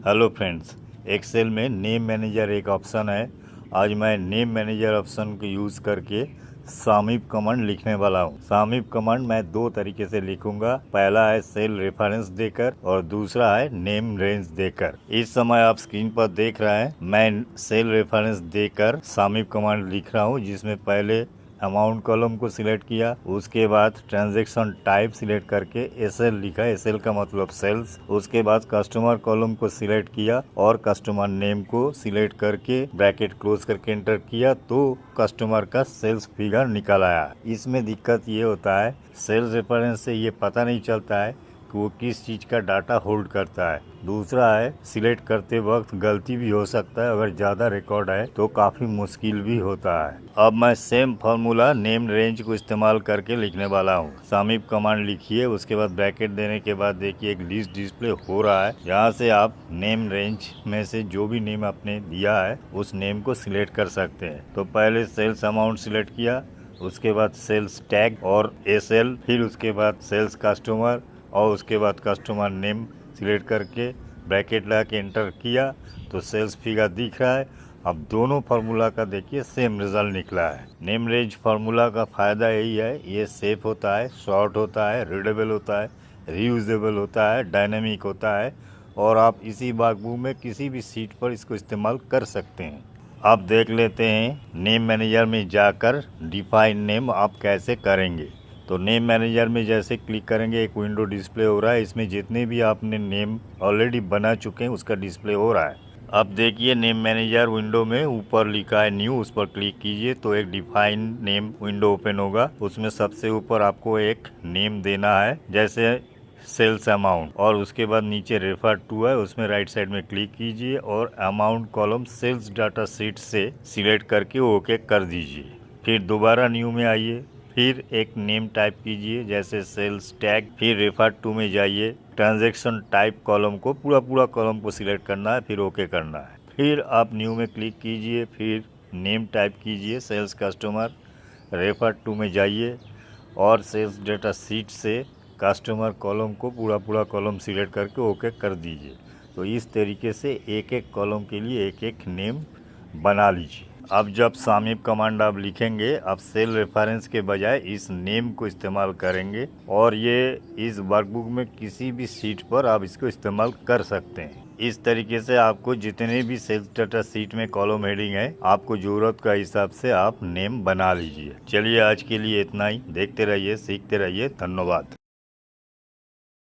Hello friends, Excel में name manager एक option है। आज मैं नेम मैनेजर ऑप्शन को यूज़ करके सामिप कमांड लिखने वाला हूँ। सामिप कमांड मैं दो तरीके से लिखूंगा। पहला है सेल रेफरेंस देकर और दूसरा है नेम रेंज देकर। इस समय आप स्क्रीन पर देख रहे हैं, मैं सेल रेफरेंस देकर सामिप कमांड लिख रहा हूँ, जिसमें पहले अमाउंट कॉलम को सिलेक्ट किया, उसके बाद ट्रांजैक्शन टाइप सिलेक्ट करके एसएल लिखा। एसएल का मतलब सेल्स। उसके बाद कस्टमर कॉलम को सिलेक्ट किया और कस्टमर नेम को सिलेक्ट करके ब्रैकेट क्लोज करके एंटर किया तो कस्टमर का सेल्स फिगर निकल आया। इसमें दिक्कत ये होता है, सेल्स रेफरेंस से ये पता नहीं चलता है कि वो किस चीज़ का डाटा होल्ड करता है। दूसरा है, सिलेक्ट करते वक्त गलती भी हो सकता है, अगर ज़्यादा रिकॉर्ड है तो काफ़ी मुश्किल भी होता है। अब मैं सेम फार्मूला नेम रेंज को इस्तेमाल करके लिखने वाला हूँ। सामिप कमांड लिखिए, उसके बाद ब्रैकेट देने के बाद देखिए एक लिस्ट डिस्प्ले हो रहा है। यहाँ से आप नेम रेंज में से जो भी नेम आपने दिया है उस नेम को सिलेक्ट कर सकते हैं। तो पहले सेल्स अमाउंट सिलेक्ट किया, उसके बाद सेल्स टैग और एसएल, फिर उसके बाद सेल्स कस्टमर और उसके बाद कस्टमर नेम सिलेक्ट करके ब्रैकेट लगा के एंटर किया तो सेल्स फिगर दिख रहा है। अब दोनों फार्मूला का देखिए सेम रिजल्ट निकला है। नेम रेंज फार्मूला का फ़ायदा यही है, ये सेफ होता है, शॉर्ट होता है, रीडेबल होता है, रीयूजेबल होता है, डायनेमिक होता है और आप इसी वर्कबुक में किसी भी सीट पर इसको इस्तेमाल कर सकते हैं। अब देख लेते हैं नेम मैनेजर में जाकर डिफाइन नेम आप कैसे करेंगे। तो नेम मैनेजर में जैसे क्लिक करेंगे एक विंडो डिस्प्ले हो रहा है, इसमें जितने भी आपने नेम ऑलरेडी बना चुके हैं उसका डिस्प्ले हो रहा है। अब देखिए नेम मैनेजर विंडो में ऊपर लिखा है न्यू, उस पर क्लिक कीजिए तो एक डिफाइन नेम विंडो ओपन होगा। उसमें सबसे ऊपर आपको एक नेम देना है, जैसे सेल्स अमाउंट, और उसके बाद नीचे रेफर टू है, उसमें राइट साइड में क्लिक कीजिए और amount column sales data sheet से सिलेक्ट करके ओके कर दीजिए। फिर दोबारा न्यू में आइए, फिर एक नेम टाइप कीजिए जैसे सेल्स टैग, फिर रेफर टू में जाइए, ट्रांजैक्शन टाइप कॉलम को पूरा कॉलम को सिलेक्ट करना है, फिर ओके करना है। फिर आप न्यू में क्लिक कीजिए, फिर नेम टाइप कीजिए सेल्स कस्टमर, रेफर टू में जाइए और सेल्स डेटा शीट से कस्टमर कॉलम को पूरा कॉलम सिलेक्ट करके ओके कर दीजिए। तो इस तरीके से एक एक कॉलम के लिए एक एक नेम बना लीजिए। अब जब सामिप कमांड आप लिखेंगे, आप सेल रेफरेंस के बजाय इस नेम को इस्तेमाल करेंगे और ये इस वर्कबुक में किसी भी सीट पर आप इसको इस्तेमाल कर सकते हैं। इस तरीके से आपको जितने भी सेल्स डाटा सीट में कॉलम हेडिंग है, आपको ज़रूरत का हिसाब से आप नेम बना लीजिए। चलिए आज के लिए इतना ही। देखते रहिए, सीखते रहिए। धन्यवाद।